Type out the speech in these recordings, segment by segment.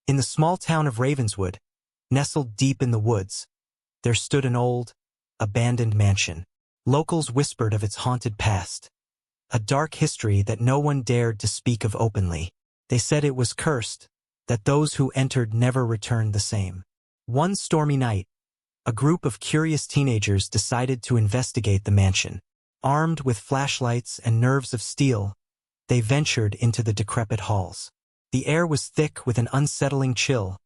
In the small town of Ravenswood, nestled deep in the woods, there stood an old, abandoned mansion. Locals whispered of its haunted past, a dark history that no one dared to speak of openly. They said it was cursed, that those who entered never returned the same. One stormy night, a group of curious teenagers decided to investigate the mansion. Armed with flashlights and nerves of steel, they ventured into the decrepit halls. The air was thick with an unsettling chill,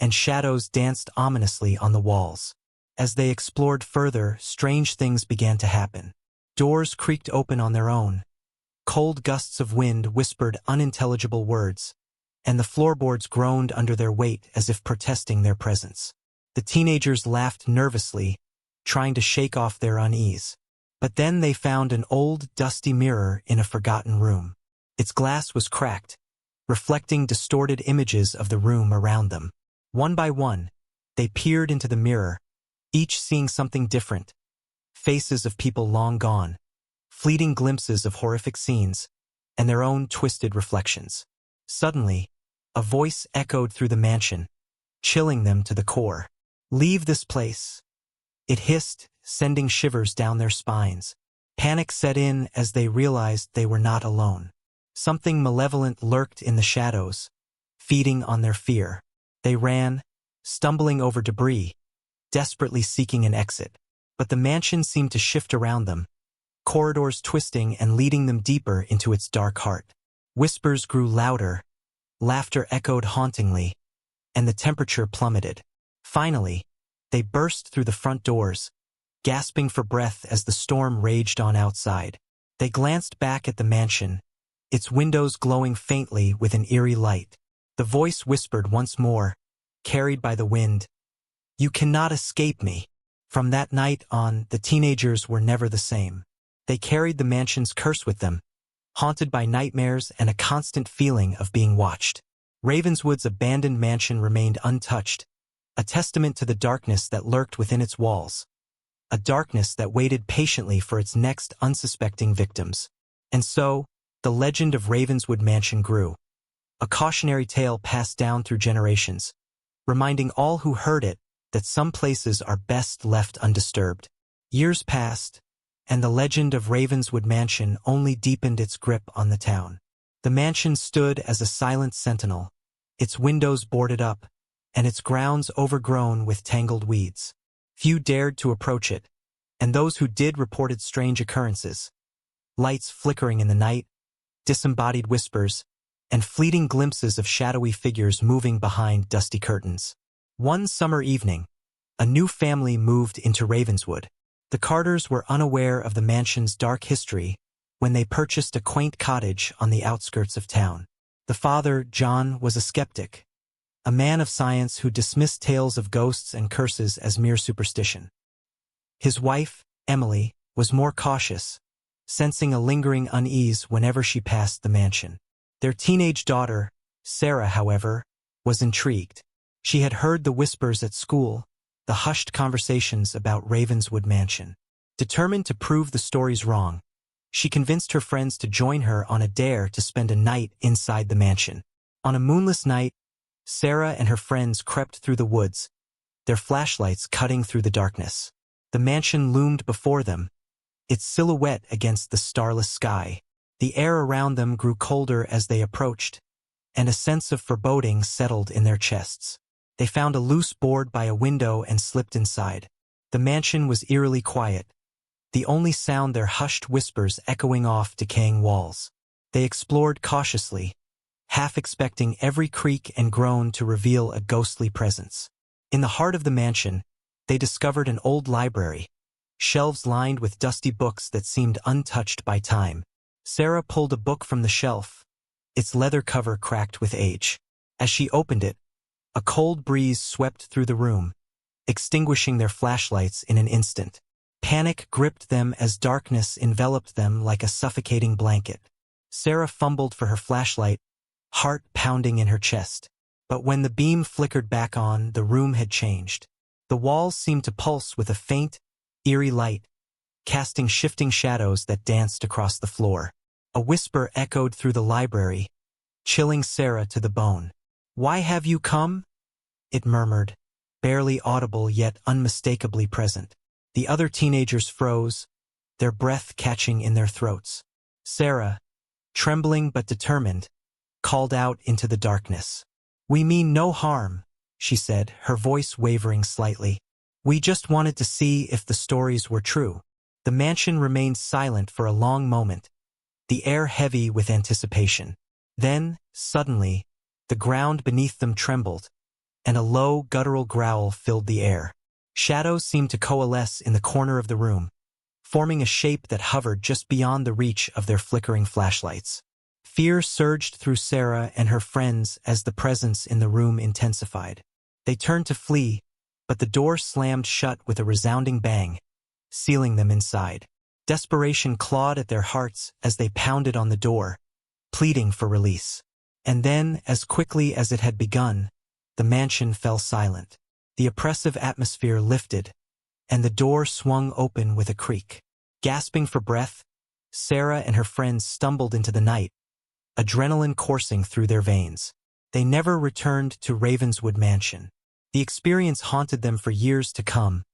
and shadows danced ominously on the walls. As they explored further, strange things began to happen. Doors creaked open on their own. Cold gusts of wind whispered unintelligible words, and the floorboards groaned under their weight as if protesting their presence. The teenagers laughed nervously, trying to shake off their unease. But then they found an old, dusty mirror in a forgotten room. Its glass was cracked, reflecting distorted images of the room around them. One by one, they peered into the mirror, each seeing something different. Faces of people long gone, fleeting glimpses of horrific scenes, and their own twisted reflections. Suddenly, a voice echoed through the mansion, chilling them to the core. "Leave this place," it hissed, sending shivers down their spines. Panic set in as they realized they were not alone. Something malevolent lurked in the shadows, feeding on their fear. They ran, stumbling over debris, desperately seeking an exit. But the mansion seemed to shift around them, corridors twisting and leading them deeper into its dark heart. Whispers grew louder, laughter echoed hauntingly, and the temperature plummeted. Finally, they burst through the front doors, gasping for breath as the storm raged on outside. They glanced back at the mansion, its windows glowing faintly with an eerie light. The voice whispered once more, carried by the wind, "You cannot escape me." From that night on, the teenagers were never the same. They carried the mansion's curse with them, haunted by nightmares and a constant feeling of being watched. Ravenswood's abandoned mansion remained untouched, a testament to the darkness that lurked within its walls, a darkness that waited patiently for its next unsuspecting victims. And so, the legend of Ravenswood Mansion grew, a cautionary tale passed down through generations, reminding all who heard it that some places are best left undisturbed. Years passed, and the legend of Ravenswood Mansion only deepened its grip on the town. The mansion stood as a silent sentinel, its windows boarded up, and its grounds overgrown with tangled weeds. Few dared to approach it, and those who did reported strange occurrences. Lights flickering in the night, disembodied whispers, and fleeting glimpses of shadowy figures moving behind dusty curtains. One summer evening, a new family moved into Ravenswood. The Carters were unaware of the mansion's dark history when they purchased a quaint cottage on the outskirts of town. The father, John, was a skeptic, a man of science who dismissed tales of ghosts and curses as mere superstition. His wife, Emily, was more cautious, sensing a lingering unease whenever she passed the mansion. Their teenage daughter, Sarah, however, was intrigued. She had heard the whispers at school, the hushed conversations about Ravenswood Mansion. Determined to prove the stories wrong, she convinced her friends to join her on a dare to spend a night inside the mansion. On a moonless night, Sarah and her friends crept through the woods, their flashlights cutting through the darkness. The mansion loomed before them, its silhouette against the starless sky. The air around them grew colder as they approached, and a sense of foreboding settled in their chests. They found a loose board by a window and slipped inside. The mansion was eerily quiet, the only sound their hushed whispers echoing off decaying walls. They explored cautiously, half expecting every creak and groan to reveal a ghostly presence. In the heart of the mansion, they discovered an old library, shelves lined with dusty books that seemed untouched by time. Sarah pulled a book from the shelf, its leather cover cracked with age. As she opened it, a cold breeze swept through the room, extinguishing their flashlights in an instant. Panic gripped them as darkness enveloped them like a suffocating blanket. Sarah fumbled for her flashlight, heart pounding in her chest. But when the beam flickered back on, the room had changed. The walls seemed to pulse with a faint, eerie light, casting shifting shadows that danced across the floor. A whisper echoed through the library, chilling Sarah to the bone. "Why have you come?" it murmured, barely audible yet unmistakably present. The other teenagers froze, their breath catching in their throats. Sarah, trembling but determined, called out into the darkness. "We mean no harm," she said, her voice wavering slightly. "We just wanted to see if the stories were true." The mansion remained silent for a long moment, the air heavy with anticipation. Then, suddenly, the ground beneath them trembled, and a low, guttural growl filled the air. Shadows seemed to coalesce in the corner of the room, forming a shape that hovered just beyond the reach of their flickering flashlights. Fear surged through Sarah and her friends as the presence in the room intensified. They turned to flee, but the door slammed shut with a resounding bang, sealing them inside. Desperation clawed at their hearts as they pounded on the door, pleading for release. And then, as quickly as it had begun, the mansion fell silent. The oppressive atmosphere lifted, and the door swung open with a creak. Gasping for breath, Sarah and her friends stumbled into the night, adrenaline coursing through their veins. They never returned to Ravenswood Mansion. The experience haunted them for years to come,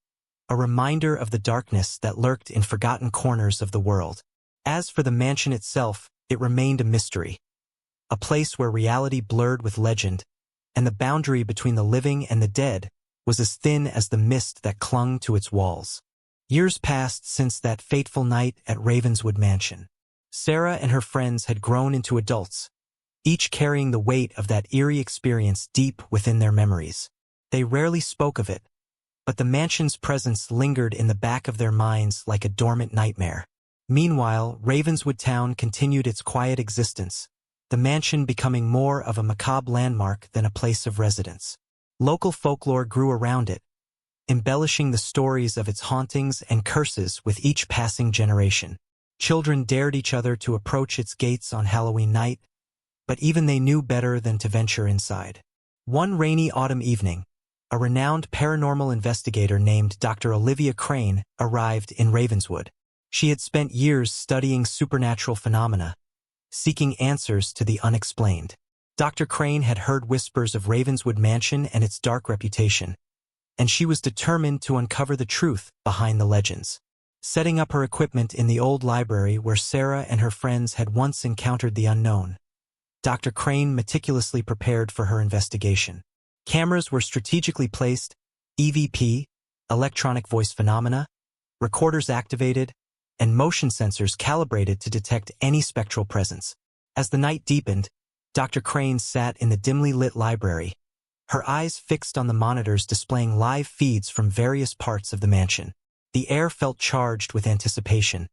a reminder of the darkness that lurked in forgotten corners of the world. As for the mansion itself, it remained a mystery, a place where reality blurred with legend, and the boundary between the living and the dead was as thin as the mist that clung to its walls. Years passed since that fateful night at Ravenswood Mansion. Sarah and her friends had grown into adults, each carrying the weight of that eerie experience deep within their memories. They rarely spoke of it, but the mansion's presence lingered in the back of their minds like a dormant nightmare. Meanwhile, Ravenswood Town continued its quiet existence, the mansion becoming more of a macabre landmark than a place of residence. Local folklore grew around it, embellishing the stories of its hauntings and curses with each passing generation. Children dared each other to approach its gates on Halloween night, but even they knew better than to venture inside. One rainy autumn evening, a renowned paranormal investigator named Dr. Olivia Crane arrived in Ravenswood. She had spent years studying supernatural phenomena, seeking answers to the unexplained. Dr. Crane had heard whispers of Ravenswood Mansion and its dark reputation, and she was determined to uncover the truth behind the legends. Setting up her equipment in the old library where Sarah and her friends had once encountered the unknown, Dr. Crane meticulously prepared for her investigation. Cameras were strategically placed, EVP, electronic voice phenomena, recorders activated, and motion sensors calibrated to detect any spectral presence. As the night deepened, Dr. Crane sat in the dimly lit library, her eyes fixed on the monitors displaying live feeds from various parts of the mansion. The air felt charged with anticipation,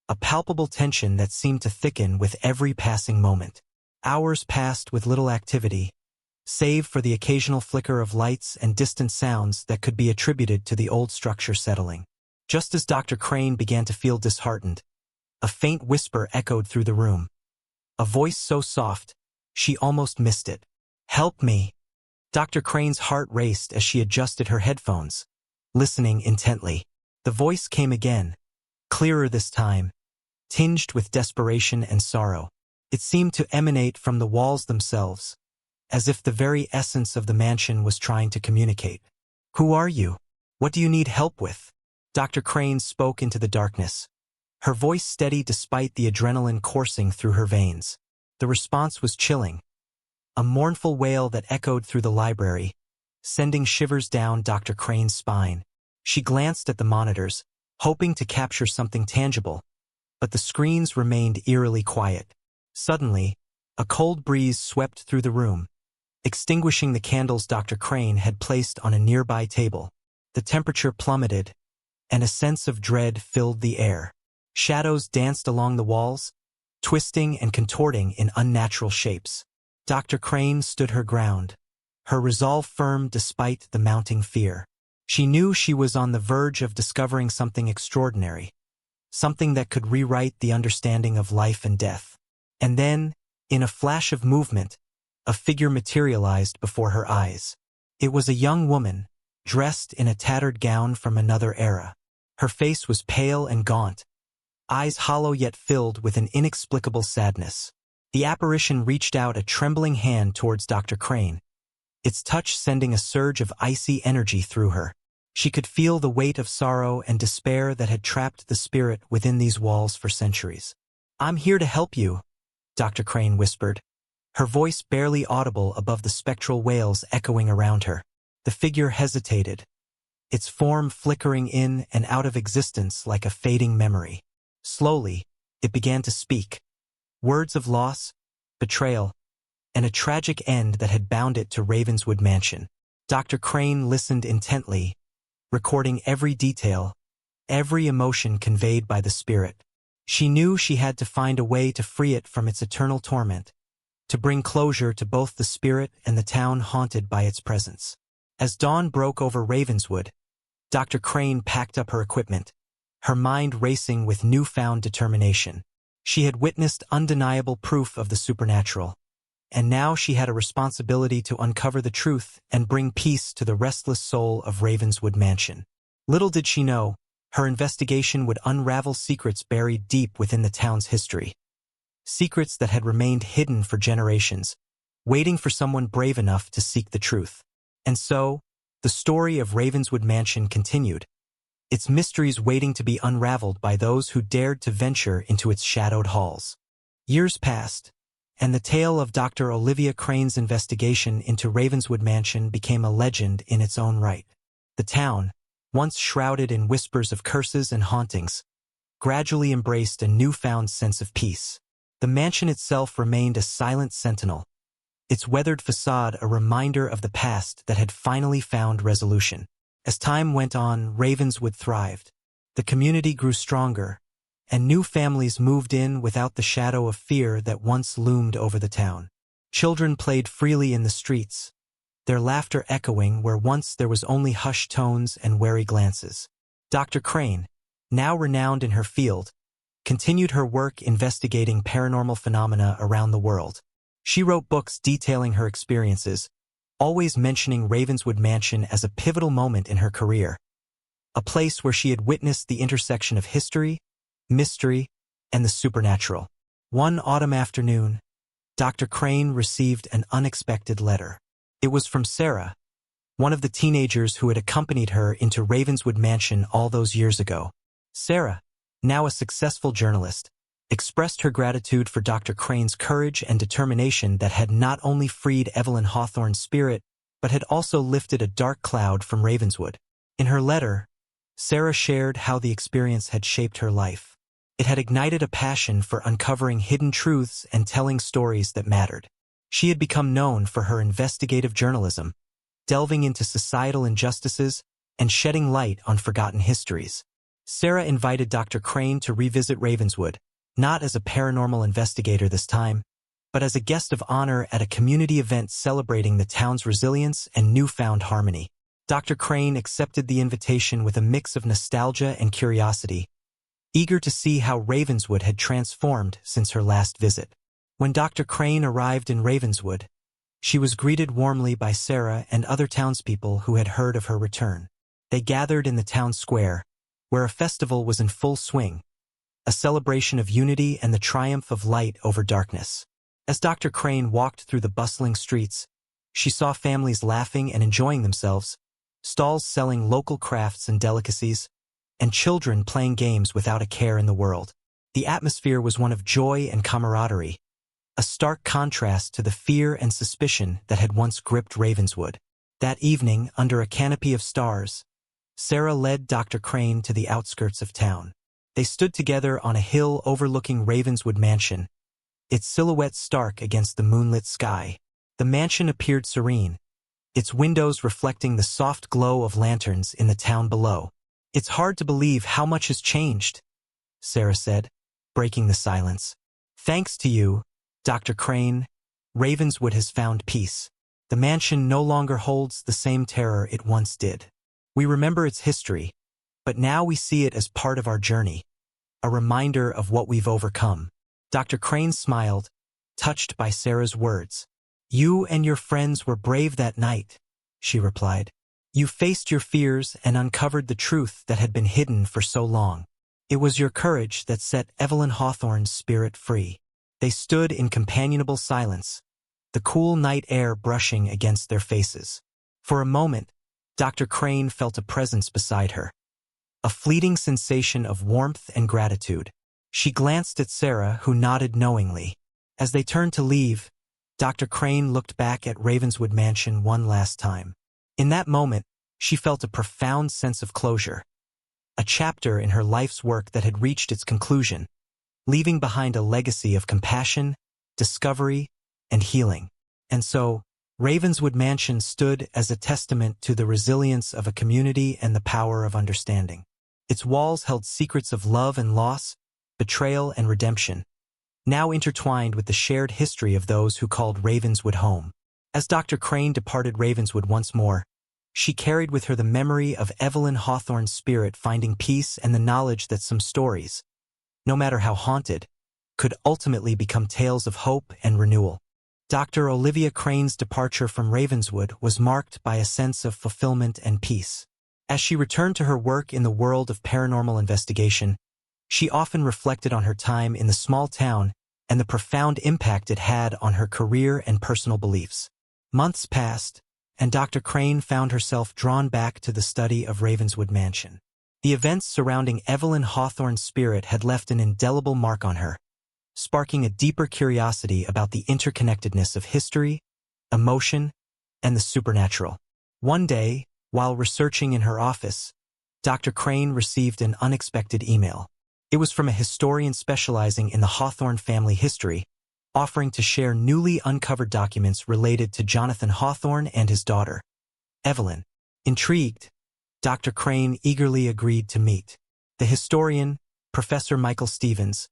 a palpable tension that seemed to thicken with every passing moment. Hours passed with little activity, save for the occasional flicker of lights and distant sounds that could be attributed to the old structure settling. Just as Dr. Crane began to feel disheartened, a faint whisper echoed through the room, a voice so soft, she almost missed it. "Help me!" Dr. Crane's heart raced as she adjusted her headphones, listening intently. The voice came again, clearer this time, tinged with desperation and sorrow. It seemed to emanate from the walls themselves, as if the very essence of the mansion was trying to communicate. "Who are you? What do you need help with?" Dr. Crane spoke into the darkness, her voice steady despite the adrenaline coursing through her veins. The response was chilling, a mournful wail that echoed through the library, sending shivers down Dr. Crane's spine. She glanced at the monitors, hoping to capture something tangible, but the screens remained eerily quiet. Suddenly, a cold breeze swept through the room, extinguishing the candles Dr. Crane had placed on a nearby table. The temperature plummeted, and a sense of dread filled the air. Shadows danced along the walls, twisting and contorting in unnatural shapes. Dr. Crane stood her ground, her resolve firm despite the mounting fear. She knew she was on the verge of discovering something extraordinary, something that could rewrite the understanding of life and death. And then, in a flash of movement, a figure materialized before her eyes. It was a young woman, dressed in a tattered gown from another era. Her face was pale and gaunt, eyes hollow yet filled with an inexplicable sadness. The apparition reached out a trembling hand towards Dr. Crane, its touch sending a surge of icy energy through her. She could feel the weight of sorrow and despair that had trapped the spirit within these walls for centuries. "I'm here to help you," Dr. Crane whispered, her voice barely audible above the spectral wails echoing around her. The figure hesitated, its form flickering in and out of existence like a fading memory. Slowly, it began to speak. Words of loss, betrayal, and a tragic end that had bound it to Ravenswood Mansion. Dr. Crane listened intently, recording every detail, every emotion conveyed by the spirit. She knew she had to find a way to free it from its eternal torment, to bring closure to both the spirit and the town haunted by its presence. As dawn broke over Ravenswood, Dr. Crane packed up her equipment, her mind racing with newfound determination. She had witnessed undeniable proof of the supernatural, and now she had a responsibility to uncover the truth and bring peace to the restless soul of Ravenswood Mansion. Little did she know, her investigation would unravel secrets buried deep within the town's history. Secrets that had remained hidden for generations, waiting for someone brave enough to seek the truth. And so, the story of Ravenswood Mansion continued, its mysteries waiting to be unraveled by those who dared to venture into its shadowed halls. Years passed, and the tale of Dr. Olivia Crane's investigation into Ravenswood Mansion became a legend in its own right. The town, once shrouded in whispers of curses and hauntings, gradually embraced a newfound sense of peace. The mansion itself remained a silent sentinel, its weathered facade a reminder of the past that had finally found resolution. As time went on, Ravenswood thrived. The community grew stronger, and new families moved in without the shadow of fear that once loomed over the town. Children played freely in the streets, their laughter echoing where once there was only hushed tones and wary glances. Dr. Crane, now renowned in her field, continued her work investigating paranormal phenomena around the world. She wrote books detailing her experiences, always mentioning Ravenswood Mansion as a pivotal moment in her career, a place where she had witnessed the intersection of history, mystery, and the supernatural. One autumn afternoon, Dr. Crane received an unexpected letter. It was from Sarah, one of the teenagers who had accompanied her into Ravenswood Mansion all those years ago. Sarah, now a successful journalist, expressed her gratitude for Dr. Crane's courage and determination that had not only freed Evelyn Hawthorne's spirit, but had also lifted a dark cloud from Ravenswood. In her letter, Sarah shared how the experience had shaped her life. It had ignited a passion for uncovering hidden truths and telling stories that mattered. She had become known for her investigative journalism, delving into societal injustices and shedding light on forgotten histories. Sarah invited Dr. Crane to revisit Ravenswood, not as a paranormal investigator this time, but as a guest of honor at a community event celebrating the town's resilience and newfound harmony. Dr. Crane accepted the invitation with a mix of nostalgia and curiosity, eager to see how Ravenswood had transformed since her last visit. When Dr. Crane arrived in Ravenswood, she was greeted warmly by Sarah and other townspeople who had heard of her return. They gathered in the town square, where a festival was in full swing, a celebration of unity and the triumph of light over darkness. As Dr. Crane walked through the bustling streets, she saw families laughing and enjoying themselves, stalls selling local crafts and delicacies, and children playing games without a care in the world. The atmosphere was one of joy and camaraderie, a stark contrast to the fear and suspicion that had once gripped Ravenswood. That evening, under a canopy of stars, Sarah led Dr. Crane to the outskirts of town. They stood together on a hill overlooking Ravenswood Mansion, its silhouette stark against the moonlit sky. The mansion appeared serene, its windows reflecting the soft glow of lanterns in the town below. "It's hard to believe how much has changed," Sarah said, breaking the silence. "Thanks to you, Dr. Crane, Ravenswood has found peace. The mansion no longer holds the same terror it once did. We remember its history, but now we see it as part of our journey, a reminder of what we've overcome." Dr. Crane smiled, touched by Sarah's words. "You and your friends were brave that night," she replied. "You faced your fears and uncovered the truth that had been hidden for so long. It was your courage that set Evelyn Hawthorne's spirit free." They stood in companionable silence, the cool night air brushing against their faces. For a moment, Dr. Crane felt a presence beside her, a fleeting sensation of warmth and gratitude. She glanced at Sarah, who nodded knowingly. As they turned to leave, Dr. Crane looked back at Ravenswood Mansion one last time. In that moment, she felt a profound sense of closure, a chapter in her life's work that had reached its conclusion, leaving behind a legacy of compassion, discovery, and healing. And so, Ravenswood Mansion stood as a testament to the resilience of a community and the power of understanding. Its walls held secrets of love and loss, betrayal and redemption, now intertwined with the shared history of those who called Ravenswood home. As Dr. Crane departed Ravenswood once more, she carried with her the memory of Evelyn Hawthorne's spirit finding peace and the knowledge that some stories, no matter how haunted, could ultimately become tales of hope and renewal. Dr. Olivia Crane's departure from Ravenswood was marked by a sense of fulfillment and peace. As she returned to her work in the world of paranormal investigation, she often reflected on her time in the small town and the profound impact it had on her career and personal beliefs. Months passed, and Dr. Crane found herself drawn back to the study of Ravenswood Mansion. The events surrounding Evelyn Hawthorne's spirit had left an indelible mark on her, sparking a deeper curiosity about the interconnectedness of history, emotion, and the supernatural. One day, while researching in her office, Dr. Crane received an unexpected email. It was from a historian specializing in the Hawthorne family history, offering to share newly uncovered documents related to Jonathan Hawthorne and his daughter, Evelyn. Intrigued, Dr. Crane eagerly agreed to meet. The historian, Professor Michael Stevens,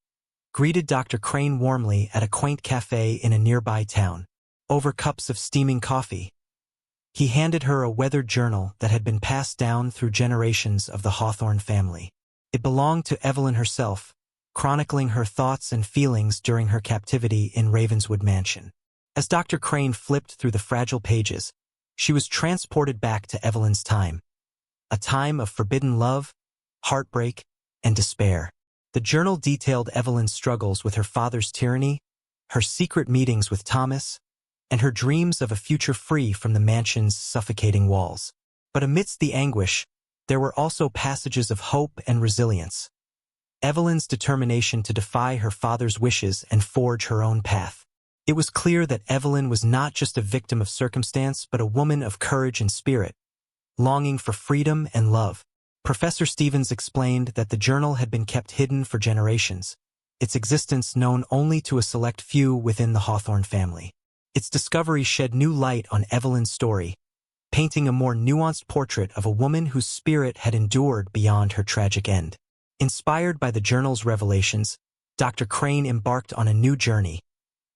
greeted Dr. Crane warmly at a quaint cafe in a nearby town. Over cups of steaming coffee, he handed her a weathered journal that had been passed down through generations of the Hawthorne family. It belonged to Evelyn herself, chronicling her thoughts and feelings during her captivity in Ravenswood Mansion. As Dr. Crane flipped through the fragile pages, she was transported back to Evelyn's time, a time of forbidden love, heartbreak, and despair. The journal detailed Evelyn's struggles with her father's tyranny, her secret meetings with Thomas, and her dreams of a future free from the mansion's suffocating walls. But amidst the anguish, there were also passages of hope and resilience. Evelyn's determination to defy her father's wishes and forge her own path. It was clear that Evelyn was not just a victim of circumstance, but a woman of courage and spirit, longing for freedom and love. Professor Stevens explained that the journal had been kept hidden for generations, its existence known only to a select few within the Hawthorne family. Its discovery shed new light on Evelyn's story, painting a more nuanced portrait of a woman whose spirit had endured beyond her tragic end. Inspired by the journal's revelations, Dr. Crane embarked on a new journey,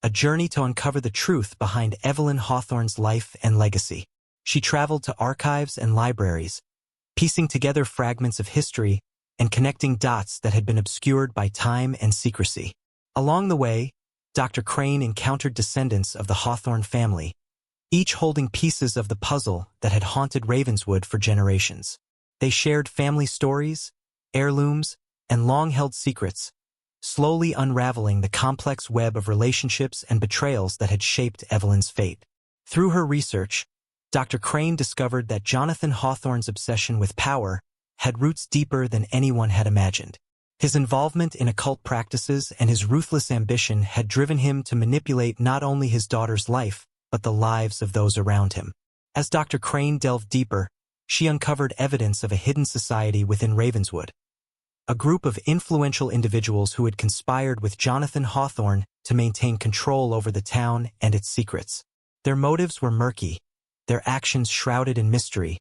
a journey to uncover the truth behind Evelyn Hawthorne's life and legacy. She traveled to archives and libraries, piecing together fragments of history and connecting dots that had been obscured by time and secrecy. Along the way, Dr. Crane encountered descendants of the Hawthorne family, each holding pieces of the puzzle that had haunted Ravenswood for generations. They shared family stories, heirlooms, and long-held secrets, slowly unraveling the complex web of relationships and betrayals that had shaped Evelyn's fate. Through her research, Dr. Crane discovered that Jonathan Hawthorne's obsession with power had roots deeper than anyone had imagined. His involvement in occult practices and his ruthless ambition had driven him to manipulate not only his daughter's life, but the lives of those around him. As Dr. Crane delved deeper, she uncovered evidence of a hidden society within Ravenswood, a group of influential individuals who had conspired with Jonathan Hawthorne to maintain control over the town and its secrets. Their motives were murky, their actions shrouded in mystery,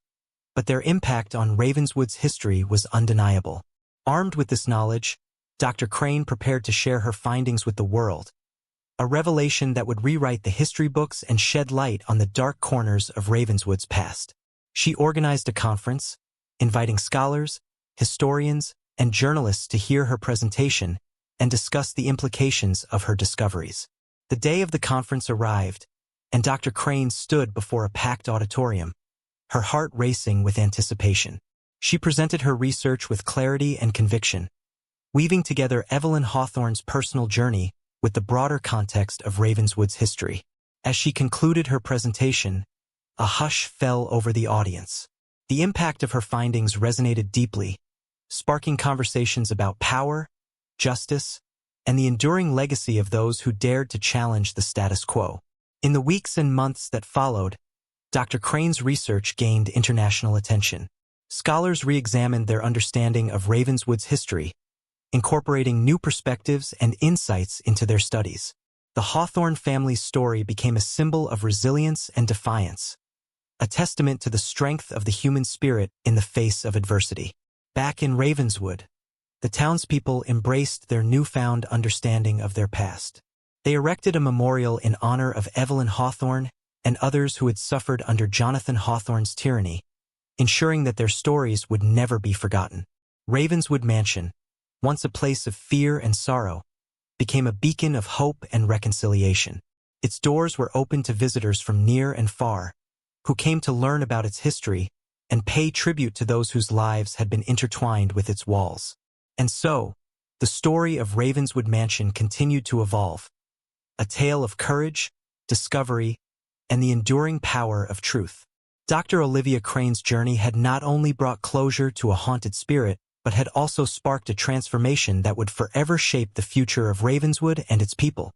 but their impact on Ravenswood's history was undeniable. Armed with this knowledge, Dr. Crane prepared to share her findings with the world, a revelation that would rewrite the history books and shed light on the dark corners of Ravenswood's past. She organized a conference, inviting scholars, historians, and journalists to hear her presentation and discuss the implications of her discoveries. The day of the conference arrived, and Dr. Crane stood before a packed auditorium, her heart racing with anticipation. She presented her research with clarity and conviction, weaving together Evelyn Hawthorne's personal journey with the broader context of Ravenswood's history. As she concluded her presentation, a hush fell over the audience. The impact of her findings resonated deeply, sparking conversations about power, justice, and the enduring legacy of those who dared to challenge the status quo. In the weeks and months that followed, Dr. Crane's research gained international attention. Scholars re-examined their understanding of Ravenswood's history, incorporating new perspectives and insights into their studies. The Hawthorne family's story became a symbol of resilience and defiance, a testament to the strength of the human spirit in the face of adversity. Back in Ravenswood, the townspeople embraced their newfound understanding of their past. They erected a memorial in honor of Evelyn Hawthorne and others who had suffered under Jonathan Hawthorne's tyranny, ensuring that their stories would never be forgotten. Ravenswood Mansion, once a place of fear and sorrow, became a beacon of hope and reconciliation. Its doors were open to visitors from near and far, who came to learn about its history and pay tribute to those whose lives had been intertwined with its walls. And so, the story of Ravenswood Mansion continued to evolve, a tale of courage, discovery, and the enduring power of truth. Dr. Olivia Crane's journey had not only brought closure to a haunted spirit, but had also sparked a transformation that would forever shape the future of Ravenswood and its people.